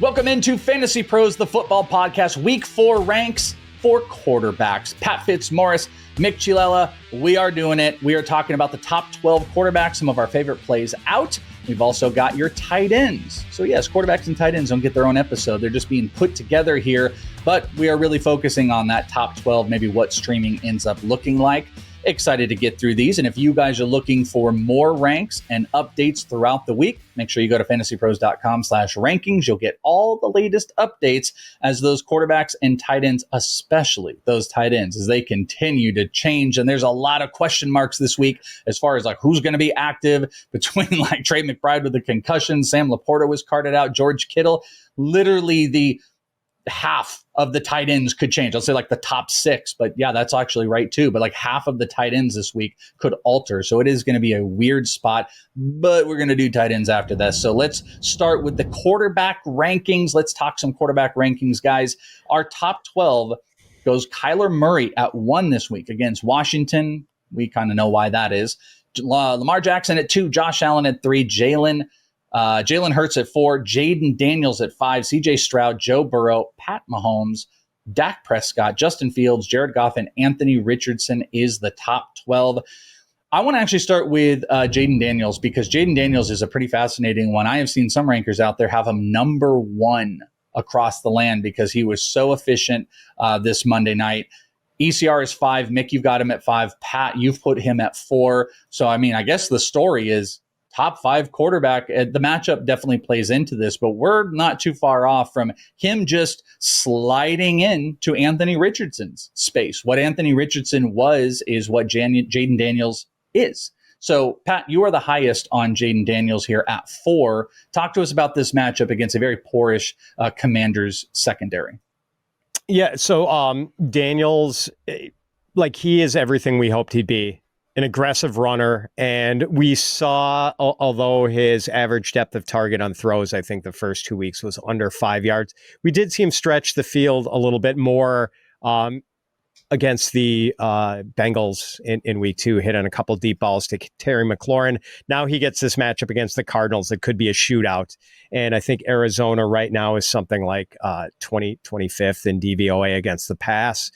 Welcome into Fantasy Pros, the football podcast, week 4 ranks for quarterbacks. Pat Fitzmaurice, Mick Ciallela, we are doing it. We are talking about the top 12 quarterbacks, some of our favorite plays out. We've also got your tight ends. So yes, quarterbacks and tight ends don't get their own episode. They're just being put together here, but we are really focusing on that top 12, maybe what streaming ends up looking like. Excited to get through these. And if you guys are looking for more ranks and updates throughout the week, make sure you go to fantasypros.com/rankings. You'll get all the latest updates as those quarterbacks and tight ends, especially those tight ends, as they continue to change. And there's a lot of question marks this week as far as like who's going to be active between like Trey McBride with the concussion, Sam Laporta was carted out, George Kittle. Literally the half of the tight ends could change. I'll say like the top 6, but yeah, that's actually right too. But like half of the tight ends this week could alter. So it is going to be a weird spot, but we're going to do tight ends after this. So let's start with the quarterback rankings. Let's talk some quarterback rankings, guys. Our top 12 goes Kyler Murray at 1 this week against Washington. We kind of know why that is. Lamar Jackson at 2, Josh Allen at 3, Jalen Hurts at 4, Jayden Daniels at 5, CJ Stroud, Joe Burrow, Pat Mahomes, Dak Prescott, Justin Fields, Jared Goff, and Anthony Richardson is the top 12. I want to actually start with Jayden Daniels because Jayden Daniels is a pretty fascinating one. I have seen some rankers out there have him number 1 across the land because he was so efficient this Monday night. ECR is 5. Mick, you've got him at 5. Pat, you've put him at 4. So, I mean, I guess the story is top 5 quarterback. The matchup definitely plays into this, but we're not too far off from him just sliding into Anthony Richardson's space. What Anthony Richardson was is what Jayden Daniels is. So, Pat, you are the highest on Jayden Daniels here at 4. Talk to us about this matchup against a very poorish Commanders secondary. Yeah, so Daniels, like he is everything we hoped he'd be. An aggressive runner, and we saw, although his average depth of target on throws, I think the first 2 weeks was under 5 yards, we did see him stretch the field a little bit more against the Bengals in week 2, hit on a couple deep balls to Terry McLaurin. Now he gets this matchup against the Cardinals that could be a shootout, and I think Arizona right now is something like 25th in DVOA against the pass.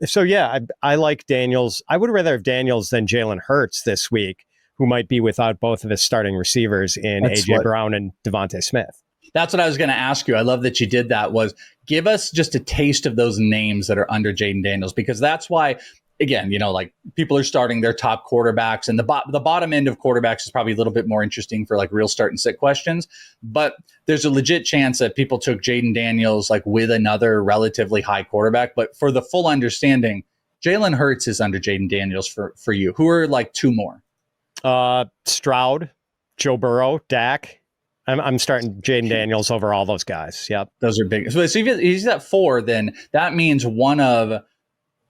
So yeah, I like Daniels. I would rather have Daniels than Jalen Hurts this week, who might be without both of his starting receivers in AJ Brown and Devontae Smith. That's what I was going to ask you. I love that you did that. Was give us just a taste of those names that are under Jayden Daniels, because that's why, again, like people are starting their top quarterbacks, and the bottom end of quarterbacks is probably a little bit more interesting for like real start and sit questions. But there's a legit chance that people took Jayden Daniels like with another relatively high quarterback. But for the full understanding, Jalen Hurts is under Jayden Daniels for you. Who are like 2 more? Stroud, Joe Burrow, Dak. I'm starting Jayden Daniels over all those guys. Yep. Those are big. So if he's at 4, then that means one of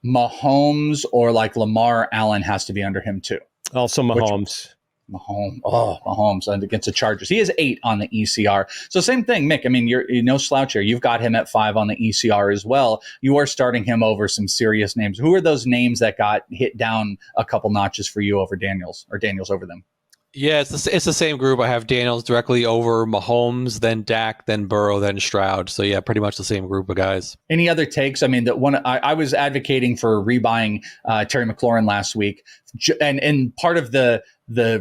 Mahomes or like Lamar Allen has to be under him too. Also Mahomes. Mahomes against the Chargers. He is 8 on the ECR. So same thing, Mick. I mean, you're no slouch here. You've got him at 5 on the ECR as well. You are starting him over some serious names. Who are those names that got hit down a couple notches for you over Daniels, or Daniels over them? Yeah, it's the same group. I have Daniels directly over Mahomes, then Dak, then Burrow, then Stroud. So yeah, pretty much the same group of guys. Any other takes? I mean, I was advocating for rebuying Terry McLaurin last week, and part of the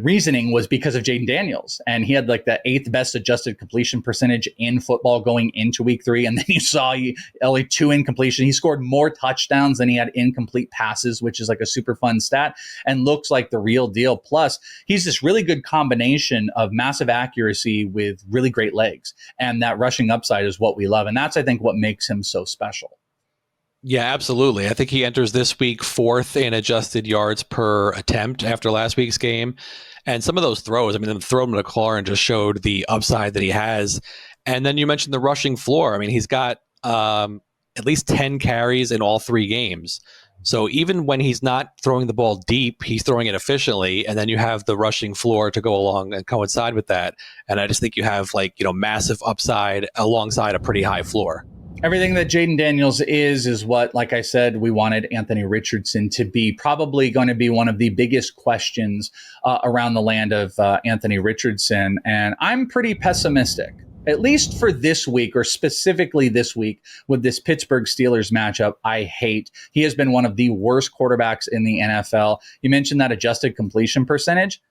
reasoning was because of Jayden Daniels, and he had like the 8th best adjusted completion percentage in football going into week 3. And then you saw only 2 incompletion. He scored more touchdowns than he had incomplete passes, which is like a super fun stat and looks like the real deal. Plus, he's this really good combination of massive accuracy with really great legs, and that rushing upside is what we love. And that's, I think, what makes him so special. Yeah, absolutely. I think he enters this week 4th in adjusted yards per attempt after last week's game. And some of those throws, I mean, the throw to McLaurin just showed the upside that he has. And then you mentioned the rushing floor. I mean, he's got at least 10 carries in all 3 games. So even when he's not throwing the ball deep, he's throwing it efficiently. And then you have the rushing floor to go along and coincide with that. And I just think you have massive upside alongside a pretty high floor. Everything that Jayden Daniels is what, like I said, we wanted Anthony Richardson to be. Probably going to be one of the biggest questions around the land of Anthony Richardson. And I'm pretty pessimistic at least for this week, or specifically this week with this Pittsburgh Steelers matchup, I hate. He has been one of the worst quarterbacks in the NFL. You mentioned that adjusted completion percentage.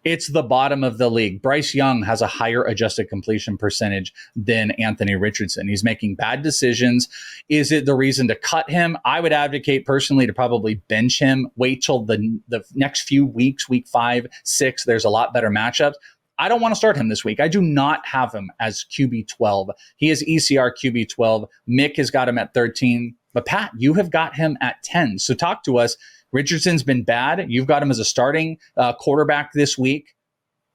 It's the bottom of the league. Bryce Young has a higher adjusted completion percentage than Anthony Richardson. He's making bad decisions. Is it the reason to cut him? I would advocate personally to probably bench him. Wait till the next few weeks, week 5, 6. There's a lot better matchups. I don't want to start him this week. I do not have him as QB 12. He is ECR QB 12. Mick has got him at 13. But Pat, you have got him at 10. So talk to us. Richardson's been bad. You've got him as a starting quarterback this week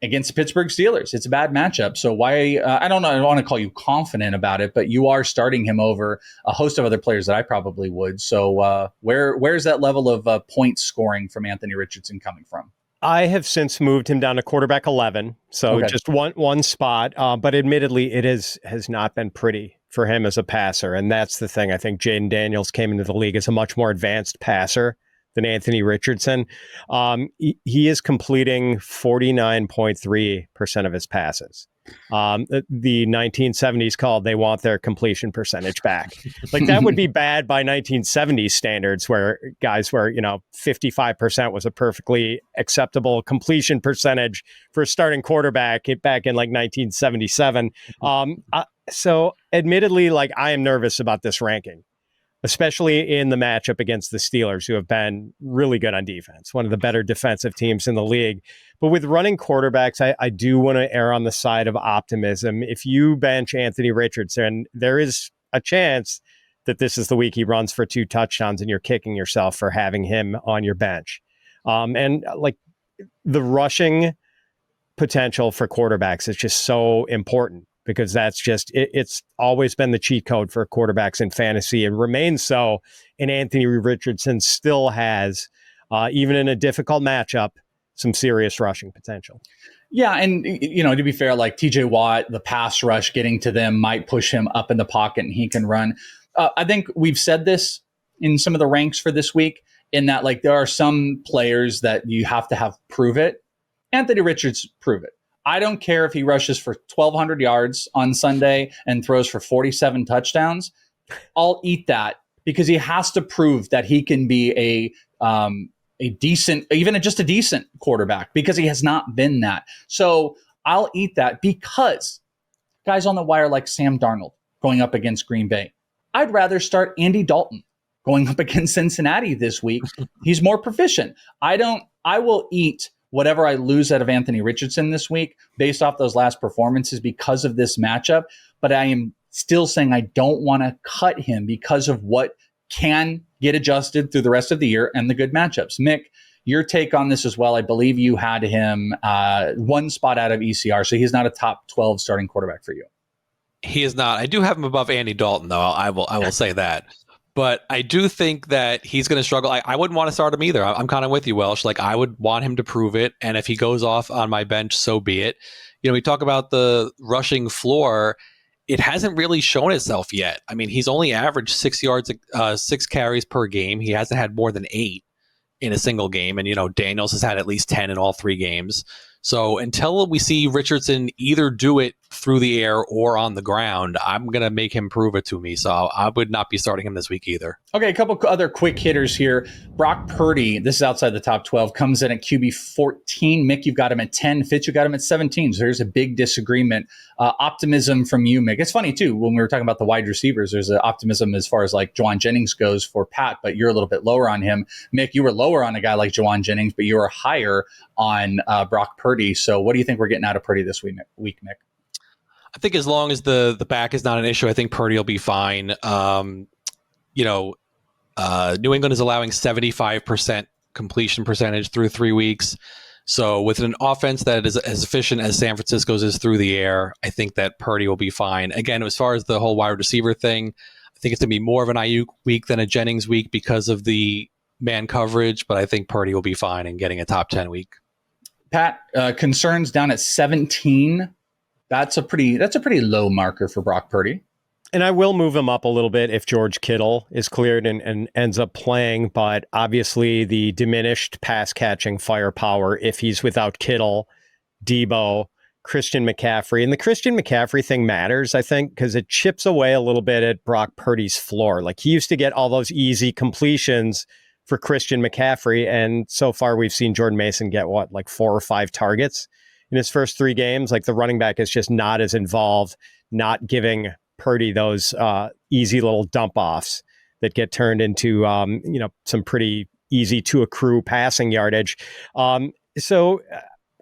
against the Pittsburgh Steelers. It's a bad matchup. So why, I don't know, I don't want to call you confident about it, but you are starting him over a host of other players that I probably would. So where's that level of point scoring from Anthony Richardson coming from? I have since moved him down to quarterback 11, so Okay. just one spot. But admittedly, it has not been pretty for him as a passer, and that's the thing. I think Jayden Daniels came into the league as a much more advanced passer than Anthony Richardson. He is completing 49.3% of his passes. The 1970s called, they want their completion percentage back. Like, that would be bad by 1970s standards, where guys were, 55% was a perfectly acceptable completion percentage for a starting quarterback back in like 1977. So admittedly, like, I am nervous about this ranking, especially in the matchup against the Steelers, who have been really good on defense, one of the better defensive teams in the league. But with running quarterbacks, I do want to err on the side of optimism. If you bench Anthony Richardson, there is a chance that this is the week he runs for 2 touchdowns and you're kicking yourself for having him on your bench. And like, the rushing potential for quarterbacks is just so important, because that's just, it's always been the cheat code for quarterbacks in fantasy and remains so. And Anthony Richardson still has, even in a difficult matchup, some serious rushing potential. Yeah, and to be fair, like TJ Watt, the pass rush getting to them might push him up in the pocket and he can run. I think we've said this in some of the ranks for this week, in that, like, there are some players that you have to have prove it. Anthony Richards prove it. I don't care if he rushes for 1,200 yards on Sunday and throws for 47 touchdowns. I'll eat that, because he has to prove that he can be a decent, even just a decent quarterback, because he has not been that. So I'll eat that, because guys on the wire like Sam Darnold going up against Green Bay, I'd rather start Andy Dalton going up against Cincinnati this week. He's more proficient. I will eat whatever I lose out of Anthony Richardson this week based off those last performances because of this matchup. But I am still saying I don't want to cut him because of what can get adjusted through the rest of the year and the good matchups. Mick, your take on this as well. I believe you had him one spot out of ECR, so he's not a top 12 starting quarterback for you. He is not. I do have him above Andy Dalton, though. I will say that. But I do think that he's going to struggle. I wouldn't want to start him either. I'm kind of with you, Welsh. Like, I would want him to prove it. And if he goes off on my bench, so be it. We talk about the rushing floor. It hasn't really shown itself yet. I mean, he's only averaged 6 yards, 6 carries per game. He hasn't had more than 8 in a single game. And, Daniels has had at least 10 in all 3 games. So until we see Richardson either do it through the air or on the ground, I'm going to make him prove it to me. So I would not be starting him this week either. Okay, a couple other quick hitters here. Brock Purdy, this is outside the top 12, comes in at QB 14. Mick, you've got him at 10. Fitz, you got him at 17. So there's a big disagreement. Optimism from you, Mick. It's funny, too, when we were talking about the wide receivers, there's an optimism as far as like Juwan Jennings goes for Pat, but you're a little bit lower on him. Mick, you were lower on a guy like Juwan Jennings, but you were higher on Brock Purdy. So what do you think we're getting out of Purdy this week, Mick? I think as long as the back is not an issue, I think Purdy will be fine. New England is allowing 75% completion percentage through 3 weeks. So with an offense that is as efficient as San Francisco's is through the air, I think that Purdy will be fine. Again, as far as the whole wide receiver thing, I think it's going to be more of an Ayuk week than a Jennings week because of the man coverage, but I think Purdy will be fine and getting a top 10 week. Pat, concerns down at 17. That's a pretty low marker for Brock Purdy. And I will move him up a little bit if George Kittle is cleared and ends up playing. But obviously the diminished pass catching firepower, if he's without Kittle, Debo, Christian McCaffrey. And the Christian McCaffrey thing matters, I think, because it chips away a little bit at Brock Purdy's floor. Like, he used to get all those easy completions for Christian McCaffrey. And so far we've seen Jordan Mason get like 4 or 5 targets in his first 3 games. Like, the running back is just not as involved, not giving Purdy those easy little dump offs that get turned into, some pretty easy to accrue passing yardage. So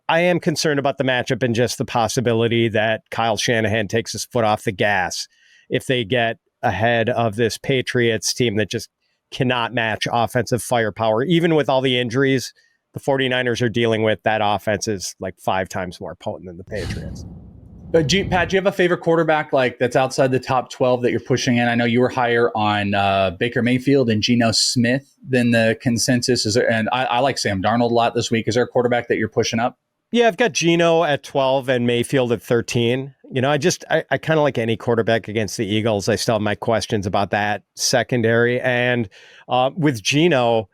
I am concerned about the matchup and just the possibility that Kyle Shanahan takes his foot off the gas if they get ahead of this Patriots team that just cannot match offensive firepower. Even with all the injuries the 49ers are dealing with, that offense is like 5 times more potent than the Patriots. Pat, do you have a favorite quarterback like that's outside the top 12 that you're pushing in? I know you were higher on Baker Mayfield and Geno Smith than the consensus. And I like Sam Darnold a lot this week. Is there a quarterback that you're pushing up? Yeah, I've got Geno at 12 and Mayfield at 13. I kind of like any quarterback against the Eagles. I still have my questions about that secondary. And with Geno,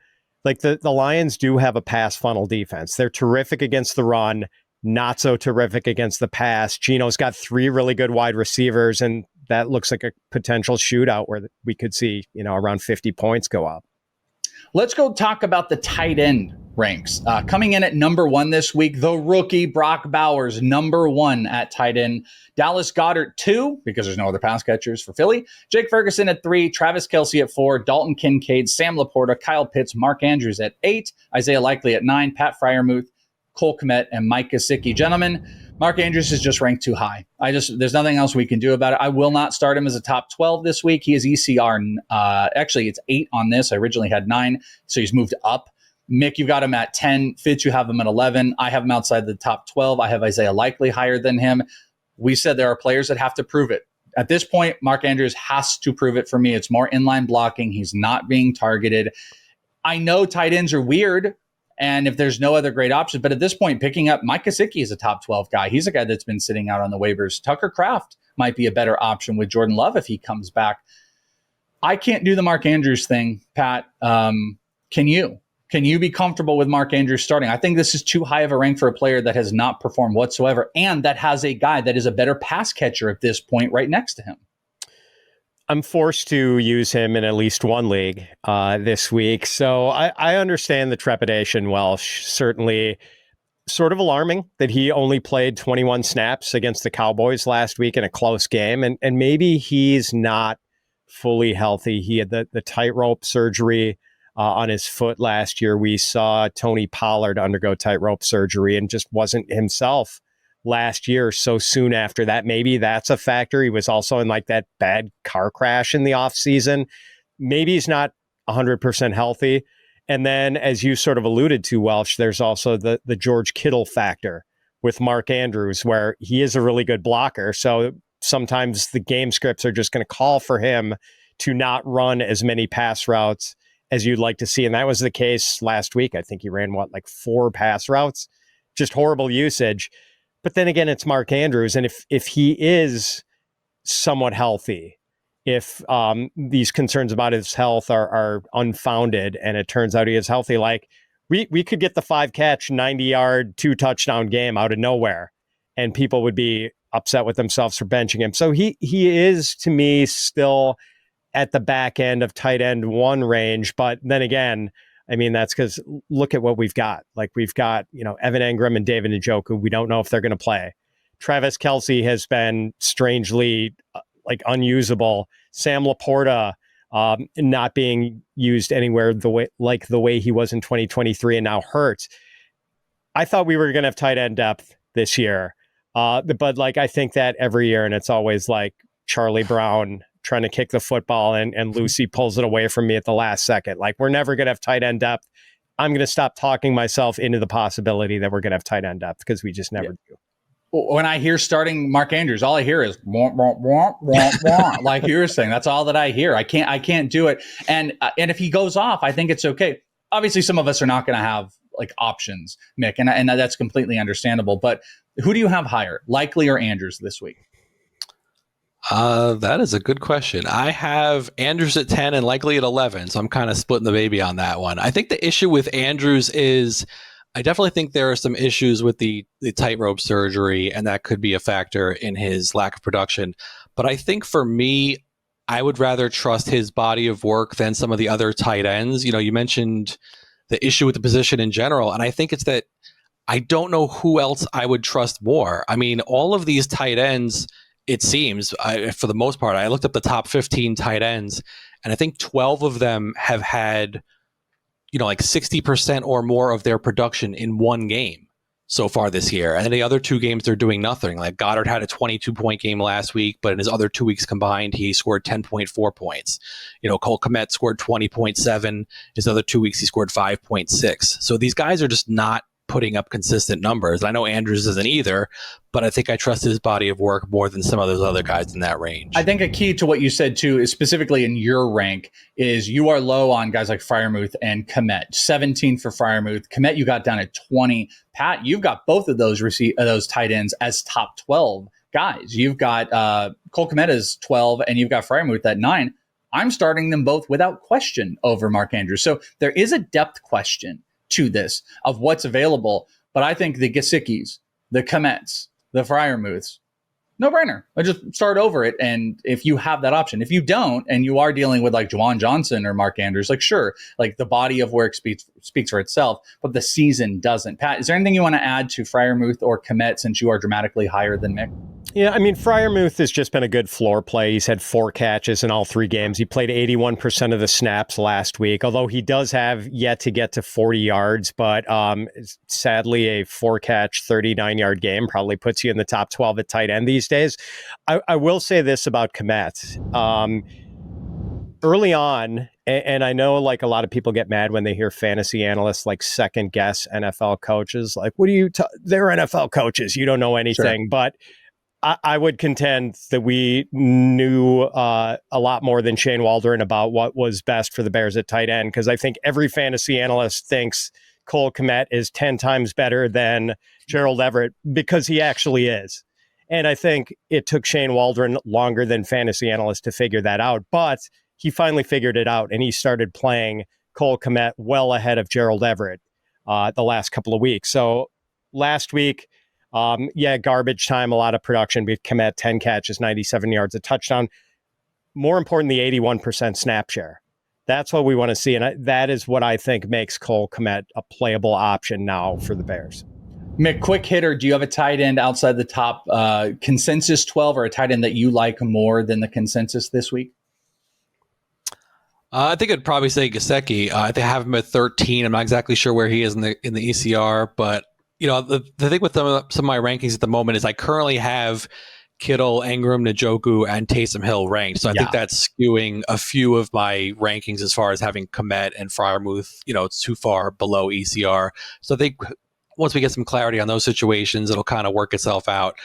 like the Lions do have a pass funnel defense. They're terrific against the run, not so terrific against the pass. Geno's got 3 really good wide receivers, and that looks like a potential shootout where we could see, around 50 points go up. Let's go talk about the tight end ranks. Coming in at number 1 this week, the rookie Brock Bowers, number 1 at tight end. Dallas Goedert 2, because there's no other pass catchers for Philly. Jake Ferguson at 3, Travis Kelce at 4, Dalton Kincaid, Sam Laporta, Kyle Pitts, Mark Andrews at 8, Isaiah Likely at 9, Pat Freiermuth, Cole Kmet, and Mike Gesicki. Gentlemen, Mark Andrews is just ranked too high. There's nothing else we can do about it. I will not start him as a top 12 this week. He is ECR. Actually, it's 8 on this. I originally had 9, so he's moved up. Mick, you've got him at 10. Fitz, you have him at 11. I have him outside the top 12. I have Isaiah Likely higher than him. We said there are players that have to prove it. At this point, Mark Andrews has to prove it for me. It's more inline blocking. He's not being targeted. I know tight ends are weird, and if there's no other great options, but at this point, picking up Mike Gesicki is a top 12 guy. He's a guy that's been sitting out on the waivers. Tucker Kraft might be a better option with Jordan Love if he comes back. I can't do the Mark Andrews thing, Pat. Can you? Can you be comfortable with Mark Andrews starting? I think this is too high of a rank for a player that has not performed whatsoever and that has a guy that is a better pass catcher at this point right next to him. I'm forced to use him in at least one league this week. So I understand the trepidation, Welsh. Certainly sort of alarming that he only played 21 snaps against the Cowboys last week in a close game. And maybe he's not fully healthy. He had the tightrope surgery on his foot last year. We saw Tony Pollard undergo tightrope surgery and just wasn't himself last year. So soon after that, maybe that's a factor. He was also in like that bad car crash in the offseason. Maybe he's not 100% healthy. And then, as you sort of alluded to, Welsh, there's also the George Kittle factor with Mark Andrews, where he is a really good blocker. So sometimes the game scripts are just going to call for him to not run as many pass routes as you'd like to see. And that was the case last week. I think he ran 4 pass routes, just horrible usage. But then again, it's Mark Andrews. And if he is somewhat healthy, if these concerns about his health are unfounded and it turns out he is healthy, like we could get the 5-catch, 90-yard, 2-touchdown game out of nowhere, and people would be upset with themselves for benching him. So he is, to me, still at the back end of tight end 1 range. But then again, I mean, that's because look at what we've got. Like, we've got, Evan Engram and David Njoku. We don't know if they're going to play. Travis Kelce has been strangely unusable. Sam Laporta not being used anywhere the way he was in 2023 and now hurts. I thought we were going to have tight end depth this year. But I think that every year, and it's always like Charlie Brown trying to kick the football and Lucy pulls it away from me at the last second. Like, we're never going to have tight end depth. I'm going to stop talking myself into the possibility that we're going to have tight end depth because we just never do. When I hear starting Mark Andrews, all I hear is womp, womp, womp, womp, womp. Like you were saying, that's all that I hear. I can't do it. And if he goes off, I think it's okay. Obviously, some of us are not going to have options, Mick, and that's completely understandable. But who do you have higher, Likely or Andrews this week? That is a good question. I have Andrews at 10 and Likely at 11, so I'm kind of splitting the baby on that one. I think the issue with Andrews is I definitely think there are some issues with the tightrope surgery, and that could be a factor in his lack of production. But I think for me, I would rather trust his body of work than some of the other tight ends. You mentioned the issue with the position in general, and I think it's that I don't know who else I would trust more. I mean, all of these tight ends, it seems, for the most part, I looked up the top 15 tight ends, and I think 12 of them have had, like 60% or more of their production in one game so far this year. And then the other 2 games, they're doing nothing. Like Goddard had a 22-point game last week, but in his other 2 weeks combined, he scored 10.4 points. Cole Kmet scored 20.7. His other 2 weeks, he scored 5.6. So these guys are just not putting up consistent numbers. I know Andrews isn't either, but I think I trust his body of work more than some of those other guys in that range. I think a key to what you said too is specifically in your rank is you are low on guys like Freiermuth and Kmet. 17 for Freiermuth. Kmet, you got down at 20. Pat, you've got both of those tight ends as top 12 guys. You've got Cole Kmet as 12 and you've got Freiermuth at 9. I'm starting them both without question over Mark Andrews. So there is a depth question to this of what's available. But I think the Gesicki's, the Kmets, the Freiermuths, no brainer. I just start over it. And if you have that option, if you don't, and you are dealing with like Juwan Johnson or Mark Andrews, like sure, like the body of work speaks for itself, but the season doesn't. Pat, is there anything you want to add to Freiermuth or Kmet since you are dramatically higher than Mick? Yeah, I mean, Freiermuth has just been a good floor play. He's had 4 catches in all 3 games. He played 81% of the snaps last week, although he does have yet to get to 40 yards. But sadly, a 4-catch, 39-yard game probably puts you in the top 12 at tight end these days. I will say this about Kmet. Early on, and I know like a lot of people get mad when they hear fantasy analysts like second guess NFL coaches. Like, what do you, they're NFL coaches. You don't know anything. Sure. But I would contend that we knew a lot more than Shane Waldron about what was best for the Bears at tight end, because I think every fantasy analyst thinks Cole Kmet is 10 times better than Gerald Everett, because he actually is. And I think it took Shane Waldron longer than fantasy analysts to figure that out, but he finally figured it out, and he started playing Cole Kmet well ahead of Gerald Everett the last couple of weeks. So last week, garbage time, a lot of production. But Kmet, 10 catches, 97 yards, a touchdown. More important, the 81% snap share. That's what we want to see. And that is what I think makes Cole Kmet a playable option now for the Bears. Mick, quick hitter. Do you have a tight end outside the top consensus 12 or a tight end that you like more than the consensus this week? I think I'd probably say Gesicki. I think I have him at 13. I'm not exactly sure where he is in the ECR, but the thing with some of my rankings at the moment is I currently have Kittle, Ingram, Njoku, and Taysom Hill ranked. So I think that's skewing a few of my rankings as far as having Kmet and Freiermuth, it's too far below ECR. So I think once we get some clarity on those situations, it'll kind of work itself out.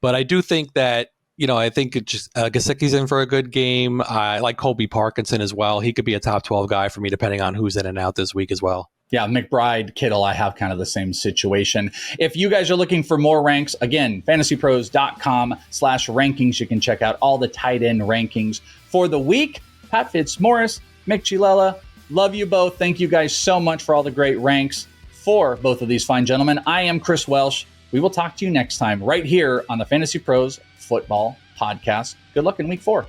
But I do think that, I think it just Gesicki's in for a good game. I like Colby Parkinson as well. He could be a top 12 guy for me, depending on who's in and out this week as well. Yeah, McBride, Kittle, I have kind of the same situation. If you guys are looking for more ranks, again, fantasypros.com/rankings. You can check out all the tight end rankings for the week. Pat Fitzmaurice, Mick Cialella, love you both. Thank you guys so much for all the great ranks for both of these fine gentlemen. I am Chris Welsh. We will talk to you next time right here on the Fantasy Pros Football Podcast. Good luck in week 4.